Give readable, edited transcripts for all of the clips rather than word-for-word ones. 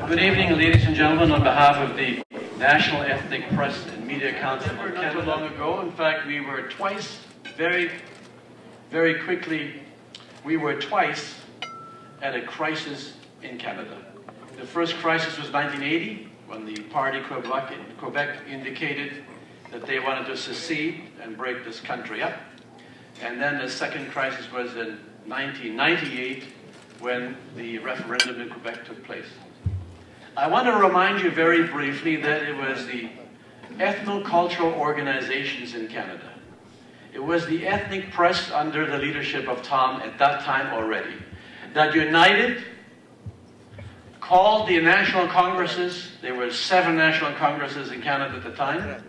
Good evening, ladies and gentlemen. On behalf of the National Ethnic Press and Media Council of Canada, not too long ago, in fact, we were twice, very quickly, we were twice at a crisis in Canada. The first crisis was 1980, when the party Quebec indicated that they wanted to secede and break this country up. And then the second crisis was in 1998, when the referendum in Quebec took place. I want to remind you very briefly that it was the ethno-cultural organizations in Canada. It was the ethnic press under the leadership of Tom at that time already that united, called the national congresses. There were 7 national congresses in Canada at the time.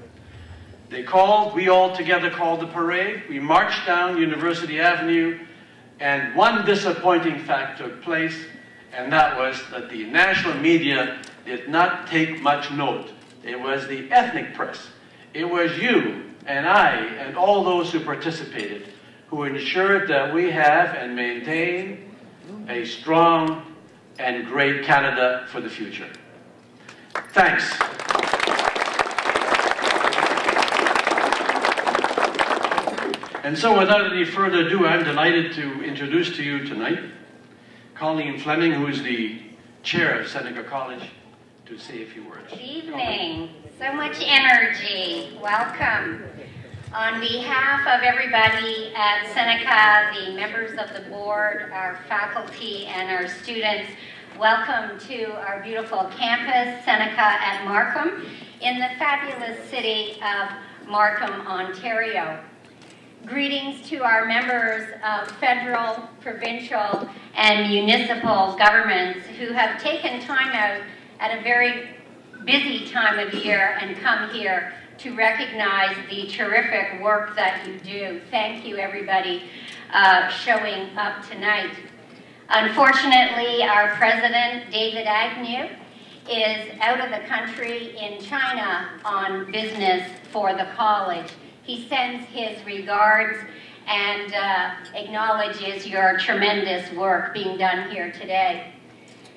We all together called the parade. We marched down University Avenue, and one disappointing fact took place, and that was that the national media did not take much note. It was the ethnic press. It was you and I and all those who participated who ensured that we have and maintain a strong and great Canada for the future. Thanks. And so without any further ado, I'm delighted to introduce to you tonight Colleen Fleming, who is the chair of Seneca College, to say a few words. Good evening. So much energy. Welcome. On behalf of everybody at Seneca, the members of the board, our faculty, and our students, welcome to our beautiful campus, Seneca at Markham, in the fabulous city of Markham, Ontario. Greetings to our members of federal, provincial, and municipal governments who have taken time out at a very busy time of year and come here to recognize the terrific work that you do. Thank you, everybody, showing up tonight. Unfortunately, our president, David Agnew, is out of the country in China on business for the college. He sends his regards and acknowledges your tremendous work being done here today.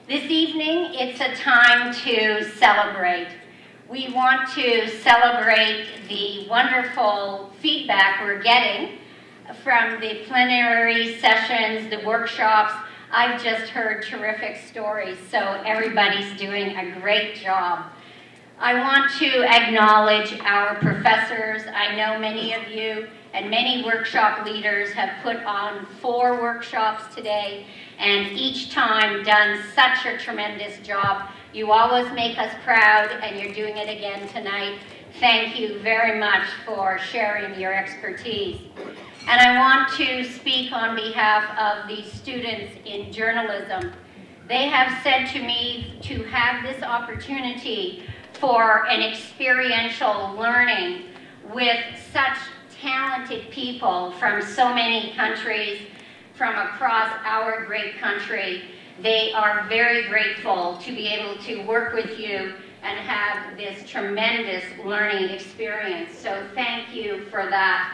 This evening, it's a time to celebrate. We want to celebrate the wonderful feedback we're getting from the plenary sessions, the workshops. I've just heard terrific stories, so everybody's doing a great job. I want to acknowledge our professors. I know many of you and many workshop leaders have put on 4 workshops today and each time done such a tremendous job. You always make us proud, and you're doing it again tonight. Thank you very much for sharing your expertise. And I want to speak on behalf of the students in journalism. They have said to me to have this opportunity for an experiential learning with such talented people from so many countries, from across our great country. They are very grateful to be able to work with you and have this tremendous learning experience. So thank you for that.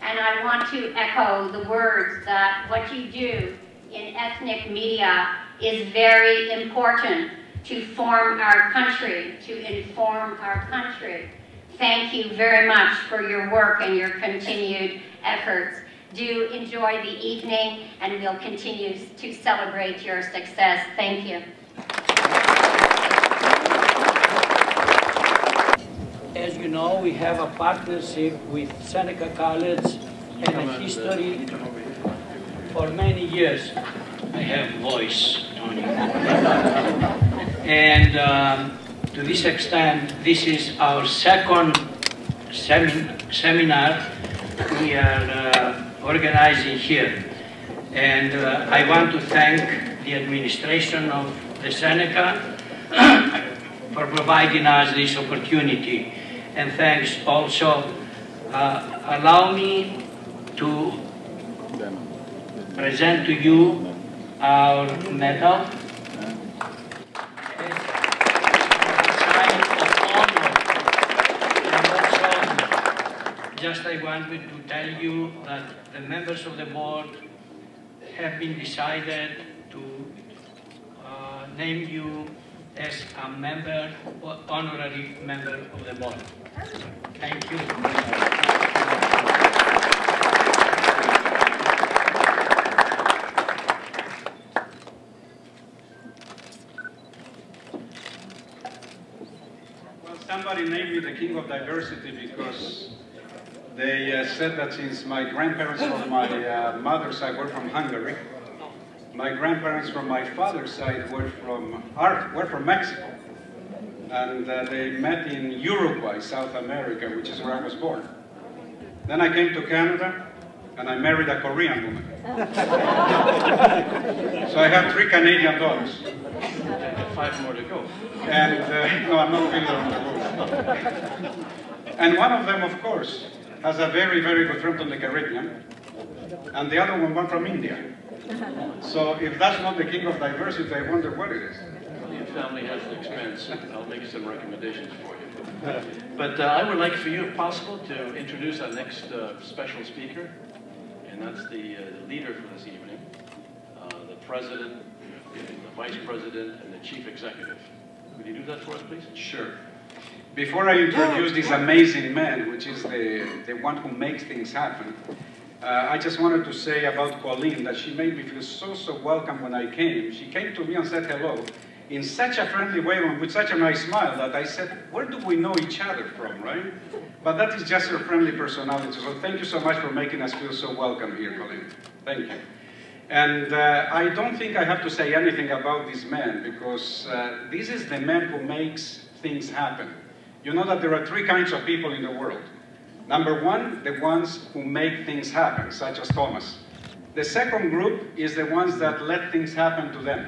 And I want to echo the words that what you do in ethnic media is very important to form our country, to inform our country. Thank you very much for your work and your continued efforts. Do enjoy the evening, and we'll continue to celebrate your success. Thank you. As you know, we have a partnership with Seneca College and a history for many years. I have voice, Tony. And to this extent, this is our second seminar we are organizing here. And I want to thank the administration of the Seneca for providing us this opportunity. And thanks also, allow me to present to you our medal. Just I wanted to tell you that the members of the board have been decided to name you as a member, or honorary member of the board. Thank you. Well, somebody named me the King of Diversity because they said that since my grandparents from my mother's side were from Hungary, my grandparents from my father's side were from Mexico. And they met in Uruguay, South America, which is where I was born. Then I came to Canada, and I married a Korean woman. So I have 3 Canadian daughters. 5 more to go. And no, I'm not really on the road. And one of them, of course, has a very, very good friend from the Caribbean, and the other one from India. So if that's not the king of diversity, I wonder what it is. Your family has an expense. I'll make some recommendations for you. But I would like for you, if possible, to introduce our next special speaker, and that's the leader for this evening, the president, the vice president, and the chief executive. Would you do that for us, please? Sure. Before I introduce this amazing man, which is the one who makes things happen, I just wanted to say about Colleen that she made me feel so welcome when I came. She came to me and said hello in such a friendly way and with such a nice smile that I said, where do we know each other from, right? But that is just her friendly personality. So thank you so much for making us feel so welcome here, Colleen. Thank you. And I don't think I have to say anything about this man because this is the man who makes things happen. You know that there are 3 kinds of people in the world. Number 1, the ones who make things happen, such as Thomas. The second group is the ones that let things happen to them.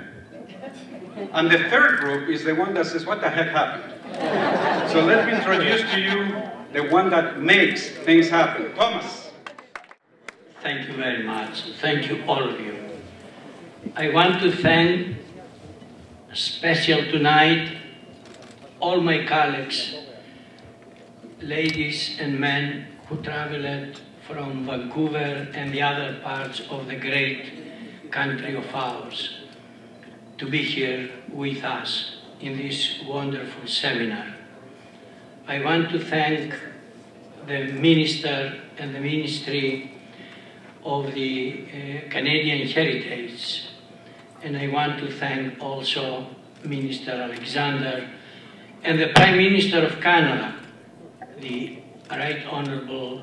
And the third group is the one that says, what the heck happened? So let me introduce to you the one that makes things happen. Thomas. Thank you very much. Thank you, all of you. I want to thank, special tonight, all my colleagues, ladies and men who traveled from Vancouver and the other parts of the great country of ours to be here with us in this wonderful seminar. I want to thank the Minister and the Ministry of the Canadian Heritage, and I want to thank also Minister Alexander and the Prime Minister of Canada, the Right Honourable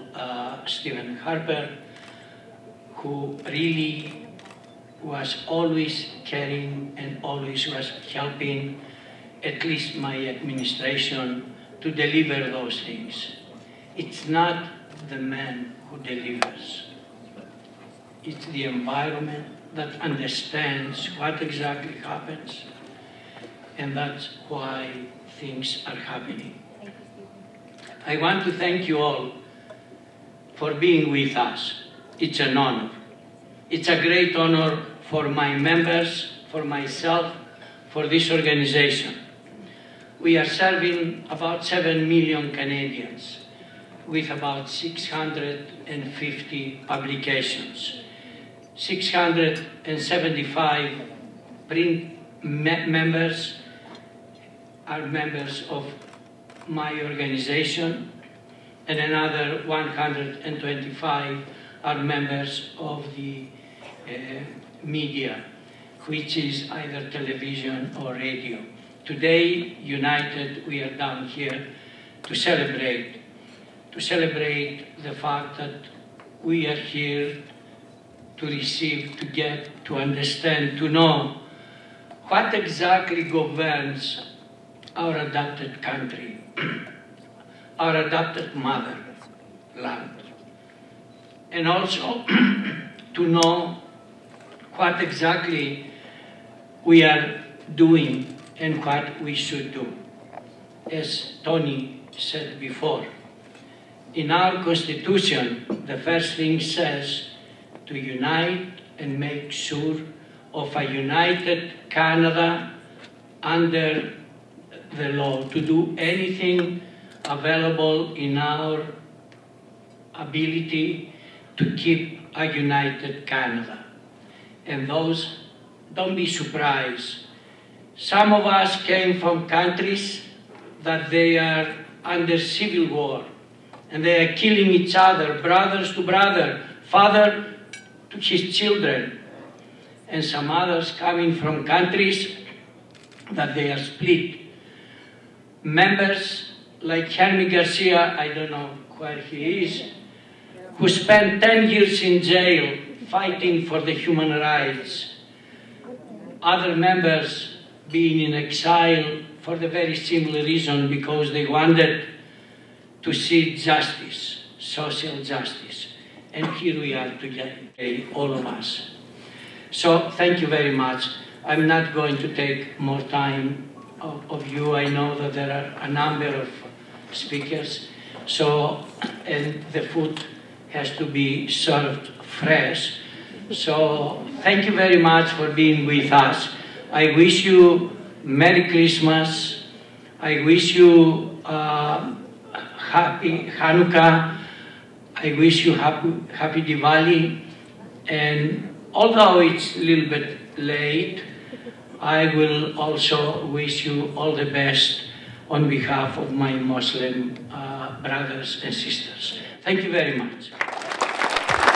Stephen Harper, who really was always caring and always was helping at least my administration to deliver those things. It's not the man who delivers. It's the environment that understands what exactly happens, and that's why things are happening. I want to thank you all for being with us. It's an honor. It's a great honor for my members, for myself, for this organization. We are serving about 7 million Canadians with about 650 publications, 675 print members are members of my organization, and another 125 are members of the media, which is either television or radio. Today, united, we are down here to celebrate the fact that we are here to receive, to get, to understand, to know what exactly governs our adopted country, our adopted motherland, and also to know what exactly we are doing and what we should do. As Tony said before, in our Constitution, the first thing says to unite and make sure of a united Canada under the law, to do anything available in our ability to keep a united Canada. And those, don't be surprised Some of us came from countries that they are under civil war, and they are killing each other, brothers to brother, father to his children. And some others coming from countries that they are split. Members like Henry Garcia, I don't know where he is, who spent 10 years in jail fighting for the human rights. Other members being in exile for the very similar reason, because they wanted to see justice, social justice. And here we are today, all of us. So thank you very much. I'm not going to take more time of you. I know that there are a number of speakers. So, and the food has to be served fresh. So thank you very much for being with us. I wish you Merry Christmas. I wish you Happy Hanukkah. I wish you happy Diwali. And although it's a little bit late, I will also wish you all the best on behalf of my Muslim brothers and sisters. Thank you very much.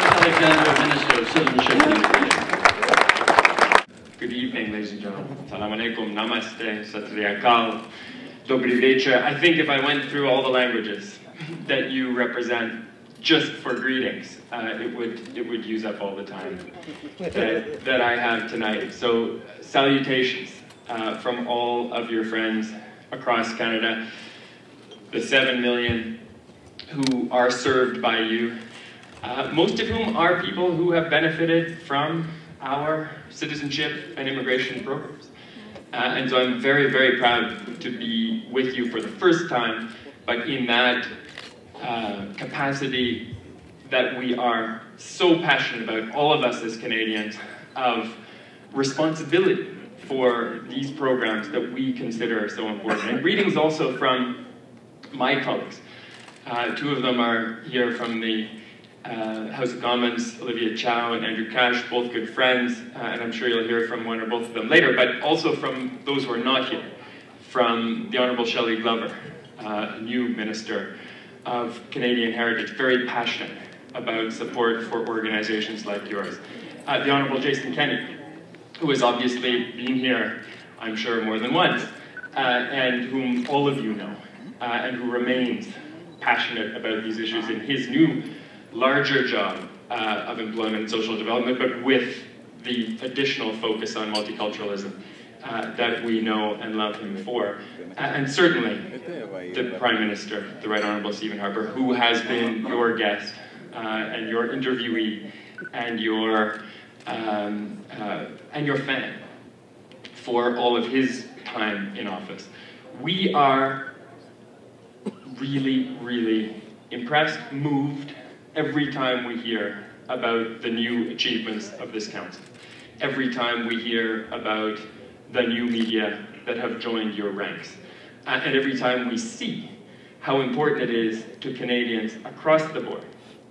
Alexander, Minister of Citizenship and Immigration. Good evening, ladies and gentlemen. Salam alaikum, namaste, satriyakal, dobry večer. I think if I went through all the languages that you represent just for greetings, it would use up all the time that I have tonight. So salutations from all of your friends across Canada, the 7 million who are served by you, most of whom are people who have benefited from our citizenship and immigration programs. And so I'm very, very proud to be with you for the first time, but in that capacity that we are so passionate about, all of us as Canadians, of responsibility for these programs that we consider are so important. And greetings also from my colleagues. Two of them are here from the House of Commons, Olivia Chow and Andrew Cash, both good friends, and I'm sure you'll hear from one or both of them later, but also from those who are not here, from the Honourable Shelley Glover, a new Minister of Canadian Heritage, very passionate about support for organizations like yours. The Honourable Jason Kenney, who has obviously been here, I'm sure, more than once, and whom all of you know, and who remains passionate about these issues in his new larger job of employment and social development, but with the additional focus on multiculturalism that we know and love him for. And certainly the Prime Minister, the Right Honourable Stephen Harper, who has been your guest and your interviewee and your fan for all of his time in office. We are really, really impressed, moved, every time we hear about the new achievements of this council, every time we hear about the new media that have joined your ranks, and every time we see how important it is to Canadians across the board,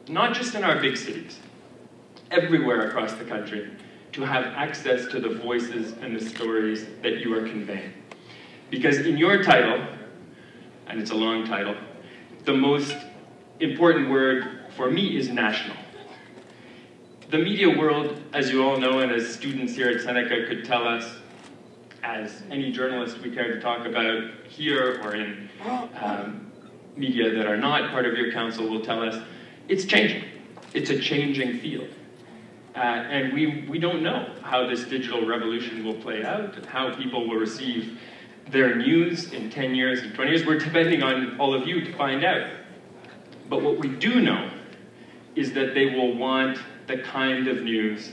not just in our big cities, everywhere across the country, to have access to the voices and the stories that you are conveying. Because in your title, and it's a long title, the most important word for me is national. The media world, as you all know, and as students here at Seneca could tell us, as any journalist we care to talk about here or in media that are not part of your council will tell us, it's changing. It's a changing field. And we don't know how this digital revolution will play out, and how people will receive their news in 10 years and 20 years. We're depending on all of you to find out. But what we do know is that they will want the kind of news,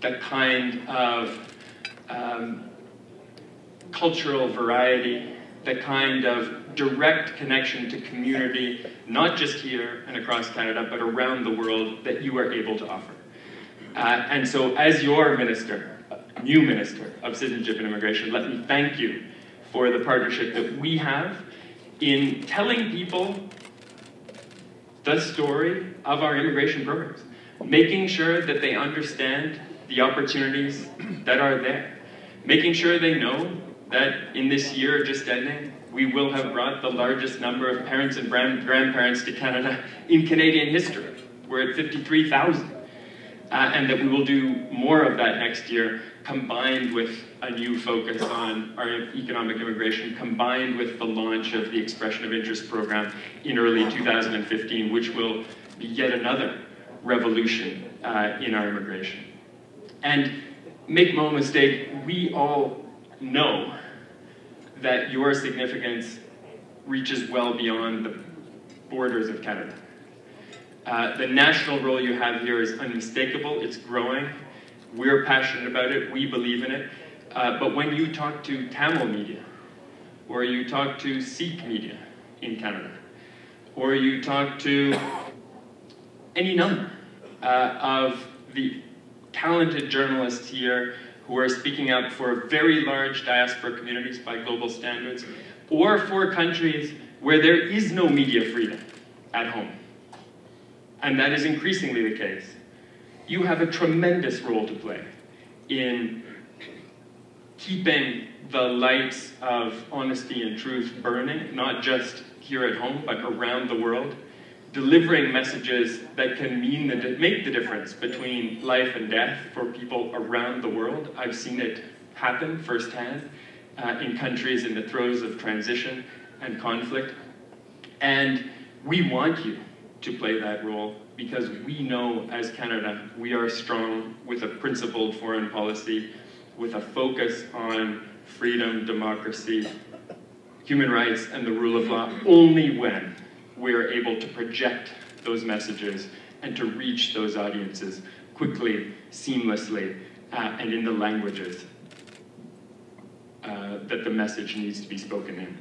the kind of cultural variety, the kind of direct connection to community, not just here and across Canada, but around the world, that you are able to offer. And so as your minister, new Minister of Citizenship and Immigration, let me thank you for the partnership that we have in telling people the story of our immigration programs, making sure that they understand the opportunities that are there, making sure they know that in this year just ending, we will have brought the largest number of parents and grandparents to Canada in Canadian history. We're at 53,000. And that we will do more of that next year, combined with a new focus on our economic immigration, combined with the launch of the Expression of Interest program in early 2015, which will be yet another revolution in our immigration. And make no mistake, we all know that your significance reaches well beyond the borders of Canada. The national role you have here is unmistakable, it's growing. We're passionate about it, we believe in it. But when you talk to Tamil media, or you talk to Sikh media in Canada, or you talk to any number of the talented journalists here who are speaking up for very large diaspora communities by global standards, or for countries where there is no media freedom at home, and that is increasingly the case, you have a tremendous role to play in keeping the lights of honesty and truth burning, not just here at home, but around the world, delivering messages that can make the difference between life and death for people around the world. I've seen it happen firsthand in countries in the throes of transition and conflict. And we want you to play that role because we know as Canada, we are strong with a principled foreign policy, with a focus on freedom, democracy, human rights, and the rule of law, only when we're able to project those messages and to reach those audiences quickly, seamlessly, and in the languages that the message needs to be spoken in.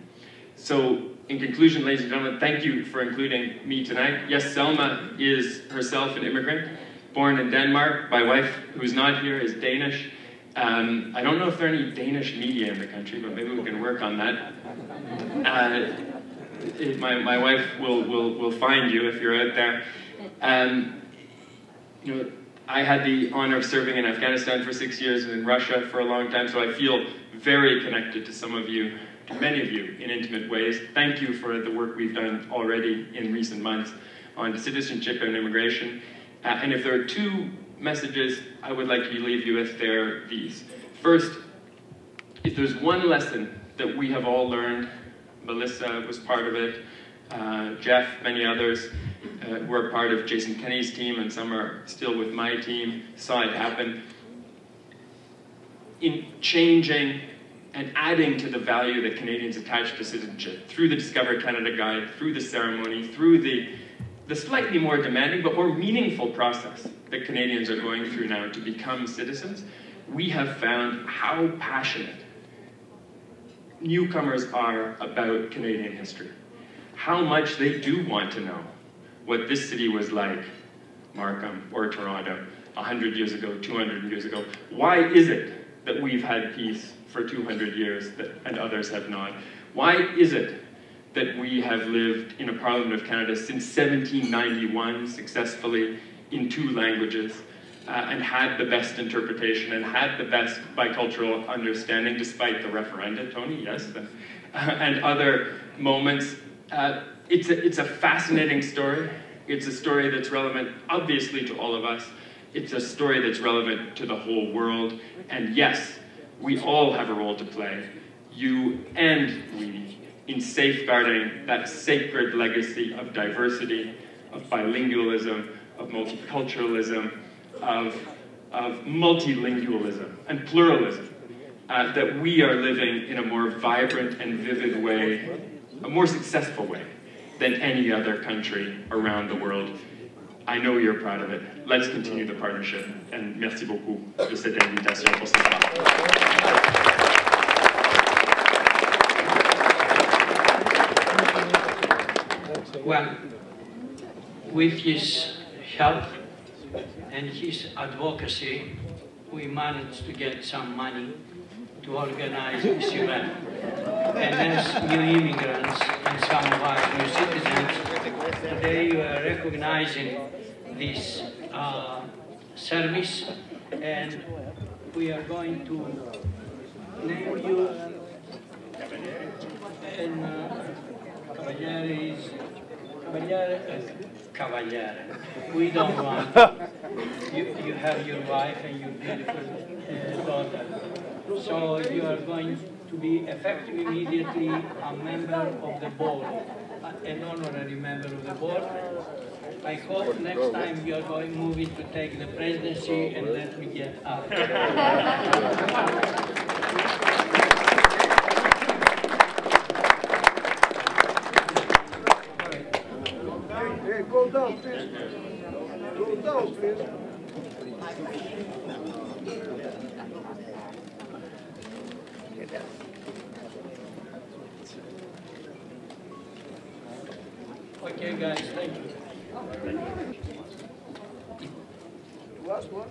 So, in conclusion, ladies and gentlemen, thank you for including me tonight. Yes, Selma is herself an immigrant, born in Denmark. My wife, who's not here, is Danish. I don't know if there are any Danish media in the country, but maybe we can work on that. My wife will find you if you're out there. You know, I had the honor of serving in Afghanistan for 6 years and in Russia for a long time, so I feel very connected to some of you, to many of you, in intimate ways. Thank you for the work we've done already in recent months on citizenship and immigration. And if there are two messages I would like to leave you with, they're these. First, if there's one lesson that we have all learned, Melissa was part of it, Jeff, many others who are part of Jason Kenney's team, and some are still with my team, saw it happen. In changing and adding to the value that Canadians attach to citizenship, through the Discover Canada Guide, through the ceremony, through the slightly more demanding but more meaningful process that Canadians are going through now to become citizens, we have found how passionate newcomers are about Canadian history. How much they do want to know what this city was like, Markham or Toronto, 100 years ago, 200 years ago. Why is it that we've had peace for 200 years and others have not? Why is it that we have lived in a Parliament of Canada since 1791 successfully in 2 languages and had the best interpretation and had the best bicultural understanding despite the referenda, Tony, yes, and other moments. It's a fascinating story. It's a story that's relevant, obviously, to all of us. It's a story that's relevant to the whole world. And yes, we all have a role to play, you and we, in safeguarding that sacred legacy of diversity, of bilingualism, of multiculturalism, of multilingualism and pluralism, that we are living in a more vibrant and vivid way, a more successful way than any other country around the world. I know you're proud of it. Let's continue the partnership, and merci beaucoup de cette invitation pour ce soir. Well, with his help and his advocacy, we managed to get some money to organize this event. And as new immigrants and some of our new citizens, today we are recognizing this service, and we are going to name you And Cavaliere. We don't want. You have your wife and your beautiful daughter. So you are going to be effective immediately a member of the board, an honorary member of the board. I hope next time you are going moving to take the presidency and let me get out. Hey, go down, please. Go down, please. Okay, guys, thank you. Last one.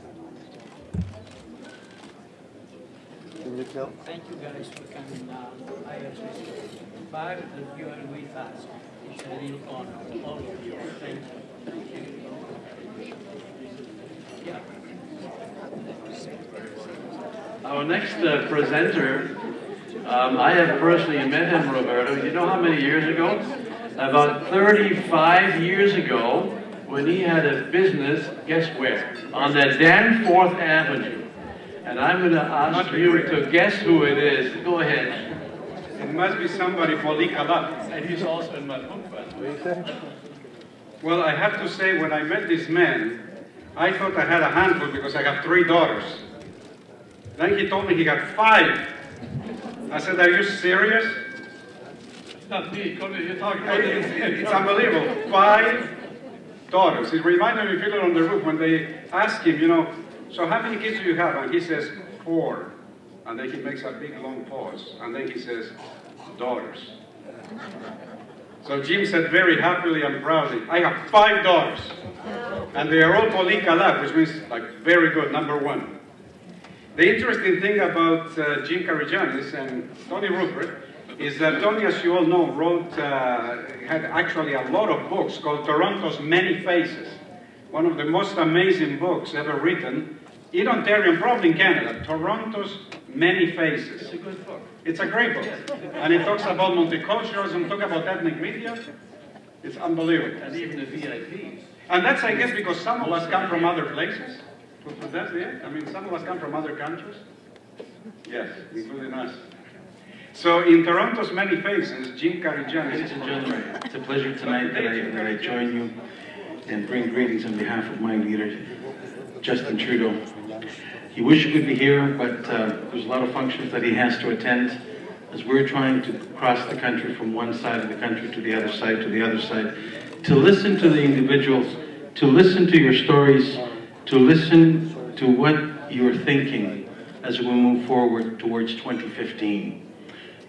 Can you tell? Thank you guys for coming down. I appreciate the fact that you are with us. It's a real honor, all of you. Thank you. Thank you. Yeah. Our next presenter, I have personally met him, Roberto. You know how many years ago? About 35 years ago, when he had a business, guess where? On the Danforth Avenue. And I'm going to ask you to guess who it is. Go ahead. It must be somebody for Likalat. And he's also in my book, by the way. Well, I have to say, when I met this man, I thought I had a handful because I have 3 daughters. Then he told me he got 5. I said, are you serious? Not me. You're talking about It's unbelievable. 5 daughters. It reminded me of Fiddler on the Roof when they ask him, you know, so how many kids do you have? And he says, 4. And then he makes a big long pause. And then he says, daughters. So Jim said very happily and proudly, I have 5 daughters. And they are all Polikalat, which means like very good, number 1. The interesting thing about Jim Karygiannis and Tony Rupert is that Tony, as you all know, had actually a lot of books called Toronto's Many Faces. One of the most amazing books ever written in Ontario and probably in Canada. Toronto's Many Faces. It's a good book. It's a great book. And it talks about multiculturalism, talks about ethnic media. It's unbelievable. And even the VIPs. And that's, I guess, because some of us come from other places. That's it. I mean, some of us come from other countries. Yes, including us. So in Toronto's Many Faces, Jim Karygiannis. Ladies and gentlemen, it's a pleasure tonight that I join you and bring greetings on behalf of my leader, Justin Trudeau. He wished he could be here, but there's a lot of functions that he has to attend as we're trying to cross the country from one side of the country to the other side, to the other side, to listen to the individuals, to listen to your stories, to listen to what you're thinking as we move forward towards 2015.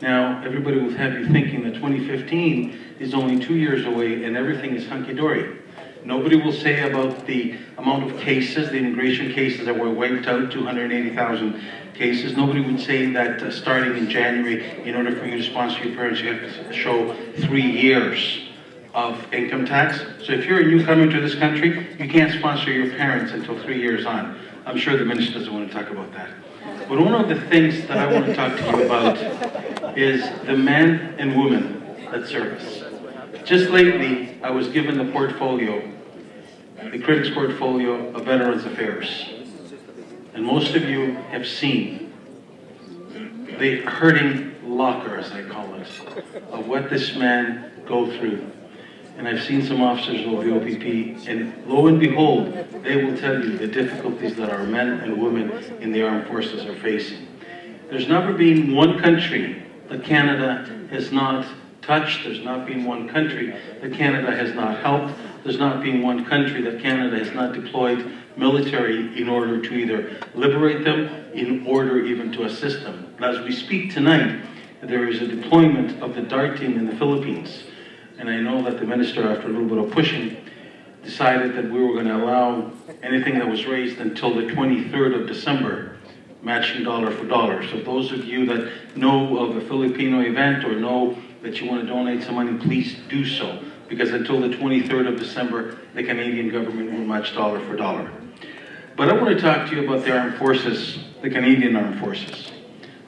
Now, everybody will have you thinking that 2015 is only 2 years away and everything is hunky-dory. Nobody will say about the amount of cases, the immigration cases that were wiped out, 280,000 cases. Nobody would say that starting in January, in order for you to sponsor your parents, you have to show 3 years of income tax. So if you're a newcomer to this country, you can't sponsor your parents until 3 years on. I'm sure the minister doesn't want to talk about that. But one of the things that I want to talk to you about is the men and women that serve us. Just lately, I was given the portfolio, the critics' portfolio of Veterans Affairs. And most of you have seen the hurting locker, as I call it, of what this man go through. And I've seen some officers of the OPP, and lo and behold, they will tell you the difficulties that our men and women in the armed forces are facing. There's never been one country that Canada has not touched. There's not been one country that Canada has not helped. There's not been one country that Canada has not deployed military in order to either liberate them, in order even to assist them. As we speak tonight, there is a deployment of the DART team in the Philippines. And I know that the minister, after a little bit of pushing, decided that we were going to allow anything that was raised until the 23rd of December, matching dollar for dollar. So those of you that know of a Filipino event or know that you want to donate some money, please do so. Because until the 23rd of December, the Canadian government will match dollar for dollar. But I want to talk to you about the armed forces, the Canadian armed forces.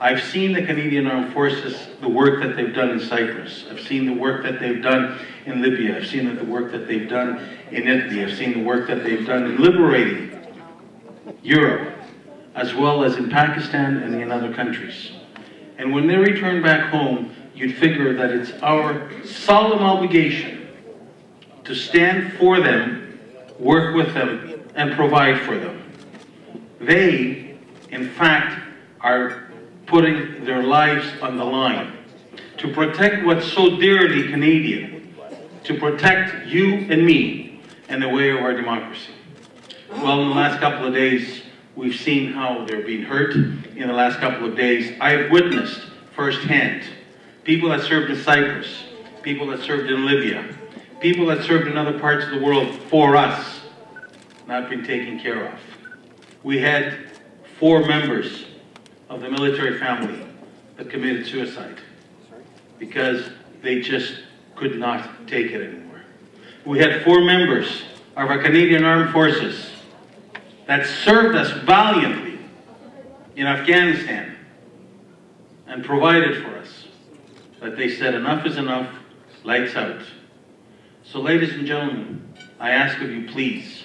I've seen the Canadian Armed Forces, the work that they've done in Cyprus. I've seen the work that they've done in Libya. I've seen the work that they've done in Italy. I've seen the work that they've done in liberating Europe, as well as in Pakistan and in other countries. And when they return back home, you'd figure that it's our solemn obligation to stand for them, work with them, and provide for them. They, in fact, are putting their lives on the line to protect what's so dearly Canadian, to protect you and me and the way of our democracy. Well, in the last couple of days, we've seen how they're being hurt. In the last couple of days, I've witnessed firsthand people that served in Cyprus, people that served in Libya, people that served in other parts of the world for us, not been taken care of. We had 4 members of the military family that committed suicide because they just could not take it anymore. We had 4 members of our Canadian Armed Forces that served us valiantly in Afghanistan and provided for us, that they said enough is enough, lights out. So ladies and gentlemen, I ask of you, please,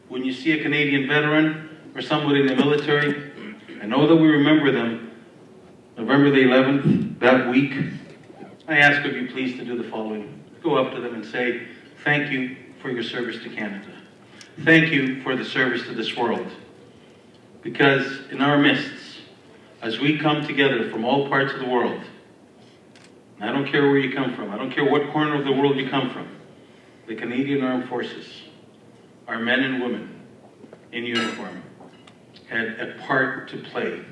when you see a Canadian veteran or somebody in the military, I know that we remember them November the 11th, that week. I ask of you, please, to do the following. Go up to them and say, thank you for your service to Canada. Thank you for the service to this world. Because in our midst, as we come together from all parts of the world, and I don't care where you come from, I don't care what corner of the world you come from, the Canadian Armed Forces, our men and women in uniform, had a part to play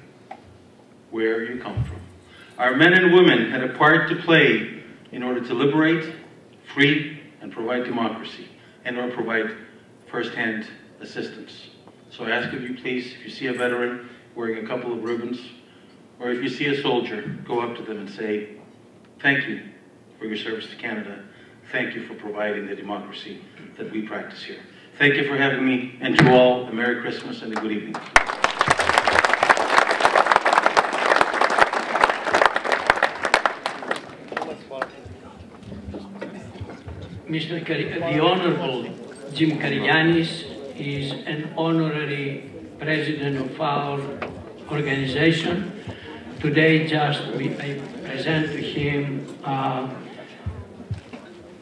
where you come from. Our men and women had a part to play in order to liberate, free, and provide democracy, and or provide first-hand assistance. So I ask of you, please, if you see a veteran wearing a couple of ribbons, or if you see a soldier, go up to them and say, thank you for your service to Canada. Thank you for providing the democracy that we practice here. Thank you for having me, and to all, a Merry Christmas and a good evening. The Honorable Jim Karigiannis is an honorary president of our organization. Today, I present to him a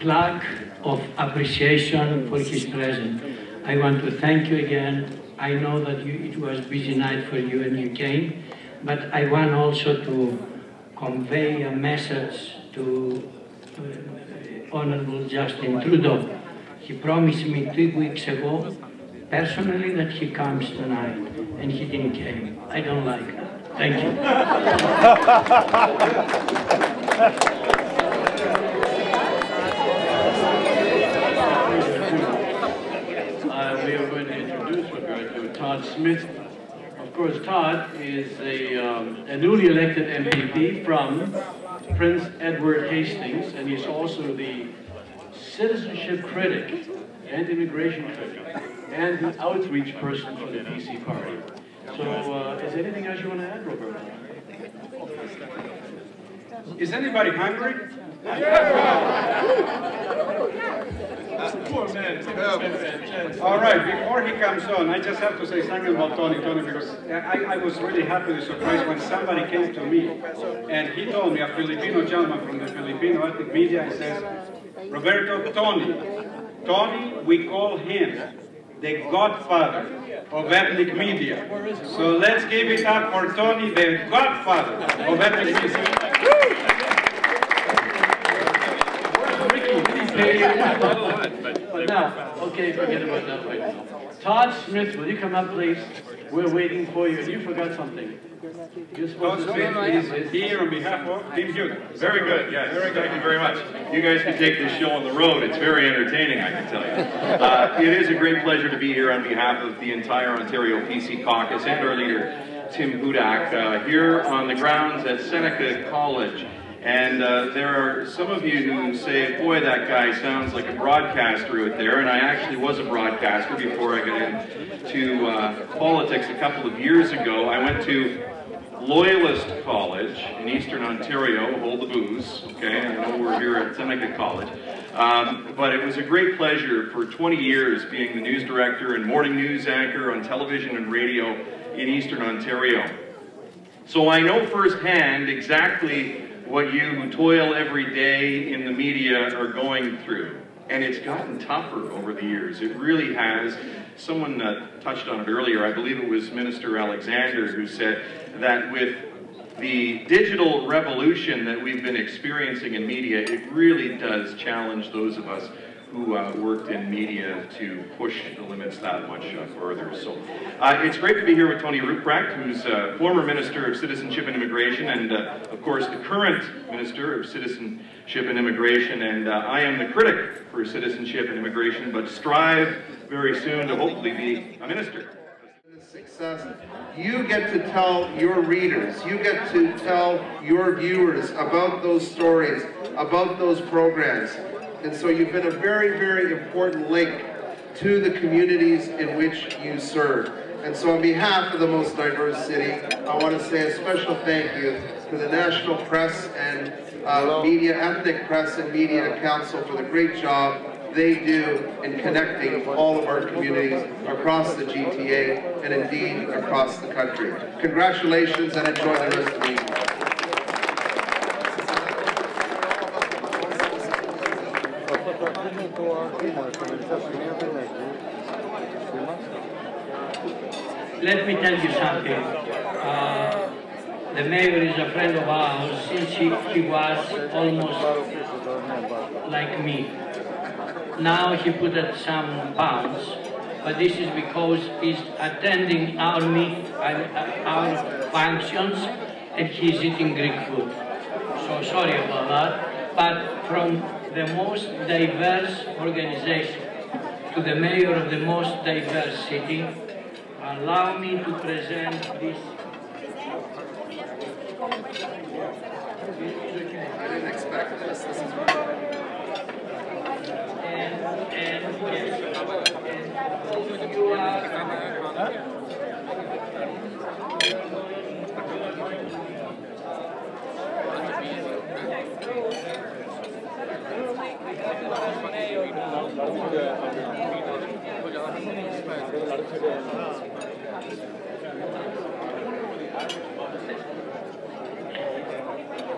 plaque of appreciation for his presence. I want to thank you again. I know that it was a busy night for you and you came, but I want also to convey a message to Honorable Justin Trudeau. He promised me 2 weeks ago, personally, that he comes tonight, and he didn't come. I don't like that. Thank you. We are going to introduce with her to Todd Smith. Of course, Todd is a newly elected MPP from Prince Edward Hastings, and he's also the citizenship critic and immigration critic and the outreach person for the PC party. So, is there anything else you want to add, Roberto? Is anybody hungry? Poor man. All right, before he comes on, I just have to say something about Tony, because I was really happily surprised when somebody came to me and he told me, a Filipino gentleman from the Filipino ethnic media, and says, Roberto, Tony, we call him the godfather of ethnic media. So let's give it up for Tony, the godfather of ethnic media. But now, okay, forget about that right now. Todd Smith, will you come up, please? We're waiting for you. You forgot something. Todd Smith is here on behalf of Team Houston. Very good, yes. Thank you very much. You guys can take this show on the road. It's very entertaining, I can tell you. It is a great pleasure to be here on behalf of the entire Ontario PC caucus and our leader, Tim Hudak, here on the grounds at Seneca College. And there are some of you who say, boy, that guy sounds like a broadcaster out there. And I actually was a broadcaster before I got into politics a couple of years ago. I went to Loyalist College in Eastern Ontario, hold the booze, okay? I know we're here at Seneca College. But it was a great pleasure for 20 years being the news director and morning news anchor on television and radio in Eastern Ontario. So I know firsthand exactly what you who toil every day in the media are going through. And it's gotten tougher over the years. It really has. Someone touched on it earlier. I believe it was Minister Alexander who said that with the digital revolution that we've been experiencing in media, it really does challenge those of us who worked in media to push the limits that much further. So it's great to be here with Tony Ruprecht, who's former Minister of Citizenship and Immigration, and of course the current Minister of Citizenship and Immigration, and I am the critic for citizenship and immigration, but strive very soon to hopefully be a minister. Success, you get to tell your readers, you get to tell your viewers about those stories, about those programs. And so you've been a very, very important link to the communities in which you serve. And so on behalf of the most diverse city, I want to say a special thank you to the National Press and Ethnic Press and Media Council for the great job they do in connecting all of our communities across the GTA and indeed across the country. Congratulations and enjoy the rest of the evening. Let me tell you something. The mayor is a friend of ours since he was almost like me. Now he put at some pounds, but this is because he's attending our functions and he's eating Greek food. So sorry about that. But from the most diverse organization to the mayor of the most diverse city, allow me to present this. I didn't expect this. This is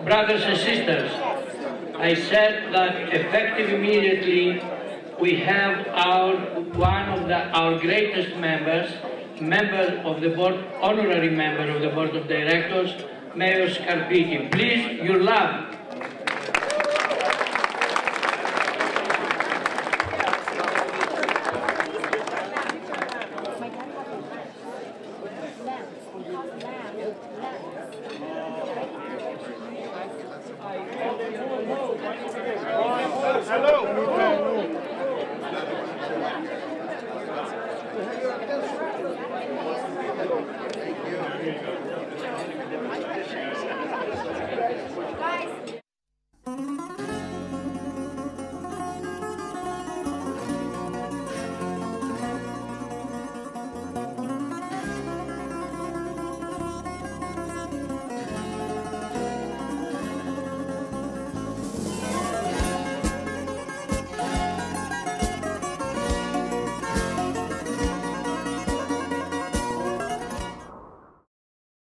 Brothers and sisters, I said that effective immediately we have one of our greatest members, member of the board, honorary member of the board of directors, Mayor Scarpiti. Please, your love.